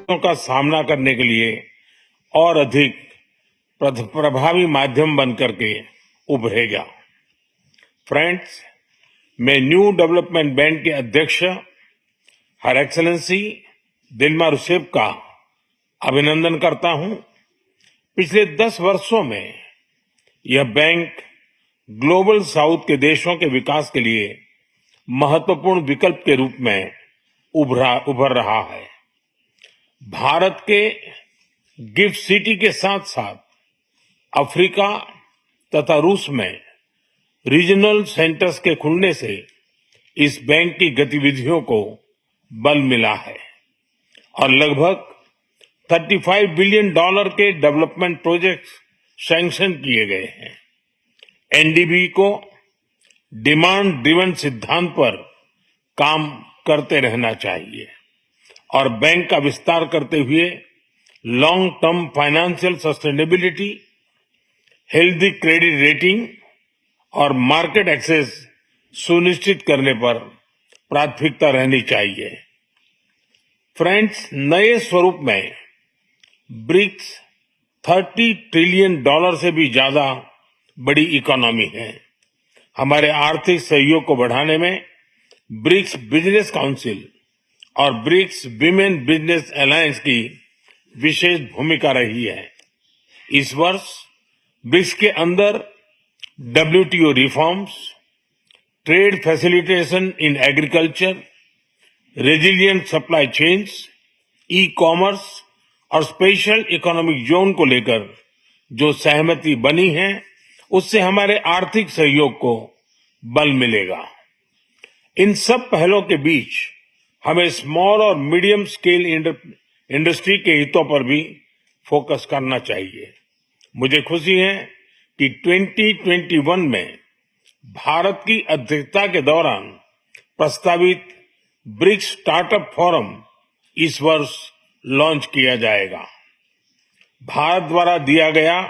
का सामना करने के लिए और अधिक प्रभावी माध्यम बनकर के उभरेगा। फ्रेंड्स, मैं न्यू डेवलपमेंट बैंक के अध्यक्ष हर एक्सेलेंसी दिल्मा रूसेफ का अभिनंदन करता हूं। पिछले 10 वर्षों में यह बैंक ग्लोबल साउथ के देशों के विकास के लिए महत्वपूर्ण विकल्प के रूप में उभर रहा है। भारत के गिफ्ट सिटी के साथ साथ अफ्रीका तथा रूस में रीजनल सेंटर्स के खुलने से इस बैंक की गतिविधियों को बल मिला है और लगभग $35 बिलियन के डेवलपमेंट प्रोजेक्ट्स सैंक्शन किए गए हैं। एनडीबी को डिमांड ड्रिवन सिद्धांत पर काम करते रहना चाहिए और बैंक का विस्तार करते हुए long term financial sustainability, healthy credit rating और मार्केट एक्सेस सुनिश्चित करने पर प्राथमिकता रहनी चाहिए। फ्रेंड्स, नए स्वरूप में ब्रिक्स $30 ट्रिलियन से भी ज्यादा बड़ी इकोनॉमी है। हमारे आर्थिक सहयोग को बढ़ाने में ब्रिक्स बिजनेस काउंसिल और ब्रिक्स विमेन बिजनेस अलायंस की विशेष भूमिका रही है। इस वर्ष ब्रिक्स के अंदर WTO reforms, trade facilitation in agriculture, resilient supply chains, e commerce और स्पेशल इकोनॉमिक जोन को लेकर जो सहमति बनी है, उससे हमारे आर्थिक सहयोग को बल मिलेगा। इन सब पहलों के बीच हमें स्मॉल और मीडियम स्केल इंडस्ट्री के हितों पर भी फोकस करना चाहिए। मुझे खुशी है कि 2021 में भारत की अध्यक्षता के दौरान प्रस्तावित ब्रिक्स स्टार्टअप फोरम इस वर्ष लॉन्च किया जाएगा। भारत द्वारा दिया गया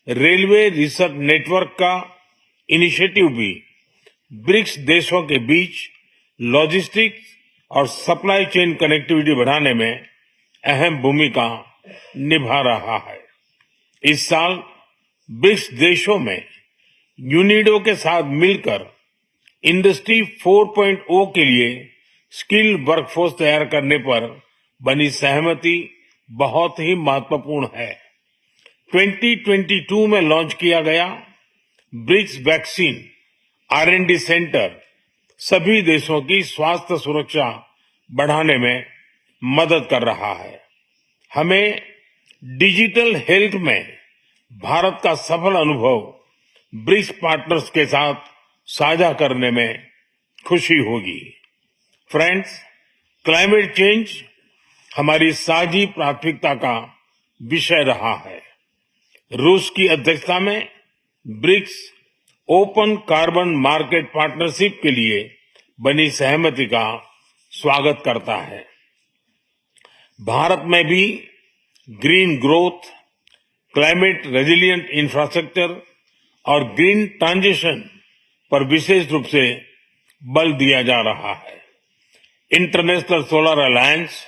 रेलवे रिसर्च नेटवर्क का इनिशिएटिव भी ब्रिक्स देशों के बीच लॉजिस्टिक्स और सप्लाई चेन कनेक्टिविटी बढ़ाने में अहम भूमिका निभा रहा है। इस साल ब्रिक्स देशों में यूनिडो के साथ मिलकर इंडस्ट्री 4.0 के लिए स्किल्ड वर्कफोर्स तैयार करने पर बनी सहमति बहुत ही महत्वपूर्ण है। 2022 में लॉन्च किया गया ब्रिक्स वैक्सीन R&D सेंटर सभी देशों की स्वास्थ्य सुरक्षा बढ़ाने में मदद कर रहा है। हमें डिजिटल हेल्थ में भारत का सफल अनुभव ब्रिक्स पार्टनर्स के साथ साझा करने में खुशी होगी। फ्रेंड्स, क्लाइमेट चेंज हमारी साझी प्राथमिकता का विषय रहा है। रूस की अध्यक्षता में BRICS open carbon market partnership के लिए बनी सहमति का स्वागत करता है। भारत में भी green growth, climate resilient infrastructure और ग्रीन ट्रांजिशन पर विशेष रूप से बल दिया जा रहा है। International solar alliance,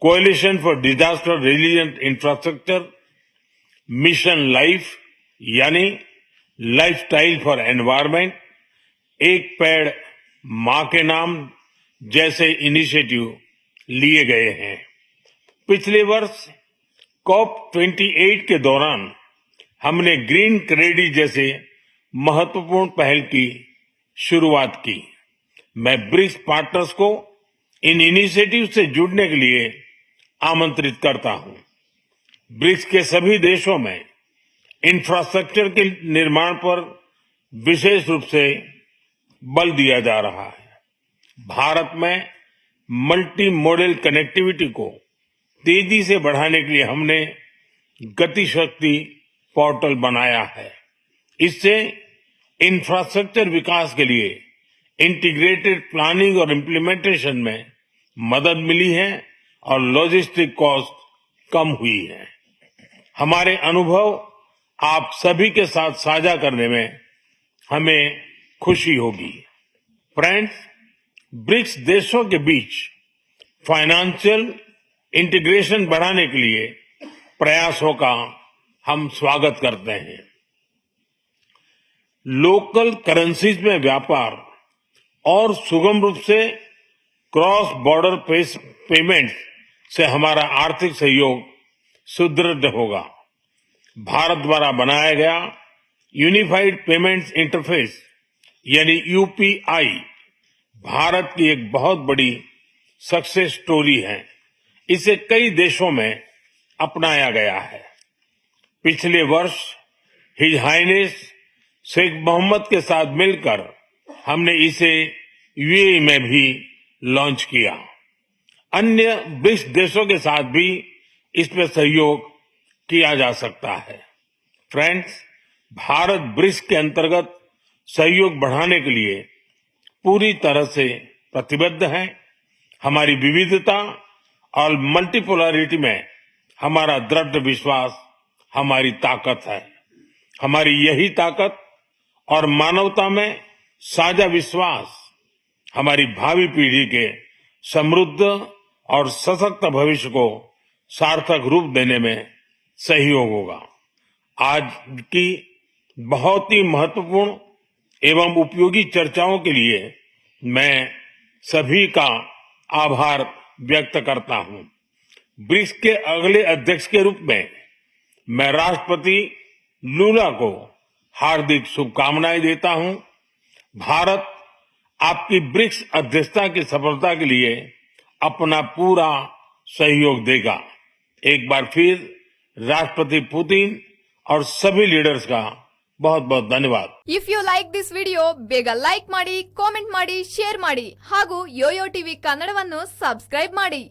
coalition for disaster resilient infrastructure, mission life यानी लाइफस्टाइल फॉर एनवायरमेंट, एक पेड़ मां के नाम जैसे इनिशिएटिव लिए गए हैं। पिछले वर्ष COP28 के दौरान हमने ग्रीन क्रेडिट जैसे महत्वपूर्ण पहल की शुरुआत की। मैं ब्रिक्स पार्टनर्स को इन इनिशिएटिव से जुड़ने के लिए आमंत्रित करता हूं। ब्रिक्स के सभी देशों में इंफ्रास्ट्रक्चर के निर्माण पर विशेष रूप से बल दिया जा रहा है। भारत में मल्टी मॉडल कनेक्टिविटी को तेजी से बढ़ाने के लिए हमने गति शक्ति पोर्टल बनाया है। इससे इंफ्रास्ट्रक्चर विकास के लिए इंटीग्रेटेड प्लानिंग और इम्प्लीमेंटेशन में मदद मिली है और लॉजिस्टिक कॉस्ट कम हुई है। हमारे अनुभव आप सभी के साथ साझा करने में हमें खुशी होगी। फ्रेंड्स, ब्रिक्स देशों के बीच फाइनेंशियल इंटीग्रेशन बढ़ाने के लिए प्रयासों का हम स्वागत करते हैं। लोकल करेंसीज में व्यापार और सुगम रूप से क्रॉस बॉर्डर पेमेंट से हमारा आर्थिक सहयोग सुदृढ़ होगा। भारत द्वारा बनाया गया यूनिफाइड पेमेंट्स इंटरफेस यानी यूपीआई भारत की एक बहुत बड़ी सक्सेस स्टोरी है। इसे कई देशों में अपनाया गया है। पिछले वर्ष हिज हाइनेस शेख मोहम्मद के साथ मिलकर हमने इसे यूएई में भी लॉन्च किया। अन्य ब्रिक्स देशों के साथ भी इसमें सहयोग किया जा सकता है। फ्रेंड्स, भारत ब्रिक्स के अंतर्गत सहयोग बढ़ाने के लिए पूरी तरह से प्रतिबद्ध है। हमारी विविधता और मल्टीपोलरिटी में हमारा दृढ़ विश्वास हमारी ताकत है। हमारी यही ताकत और मानवता में साझा विश्वास हमारी भावी पीढ़ी के समृद्ध और सशक्त भविष्य को सार्थक रूप देने में सहयोग होगा। आज की बहुत ही महत्वपूर्ण एवं उपयोगी चर्चाओं के लिए मैं सभी का आभार व्यक्त करता हूं। ब्रिक्स के अगले अध्यक्ष के रूप में मैं राष्ट्रपति लूला को हार्दिक शुभकामनाएं देता हूं। भारत आपकी ब्रिक्स अध्यक्षता की सफलता के लिए अपना पूरा सहयोग देगा। एक बार फिर राष्ट्रपति पुतिन और सभी लीडर्स का बहुत बहुत धन्यवाद। If you like this video ಬೇಗ ಲೈಕ್ ಮಾಡಿ, ಕಾಮೆಂಟ್ ಮಾಡಿ, ಶೇರ್ ಮಾಡಿ ಹಾಗೂ ಯೋಯೋ ಟಿವಿ ಕನ್ನಡವನ್ನು ಸಬ್ಸ್ಕ್ರೈಬ್ ಮಾಡಿ।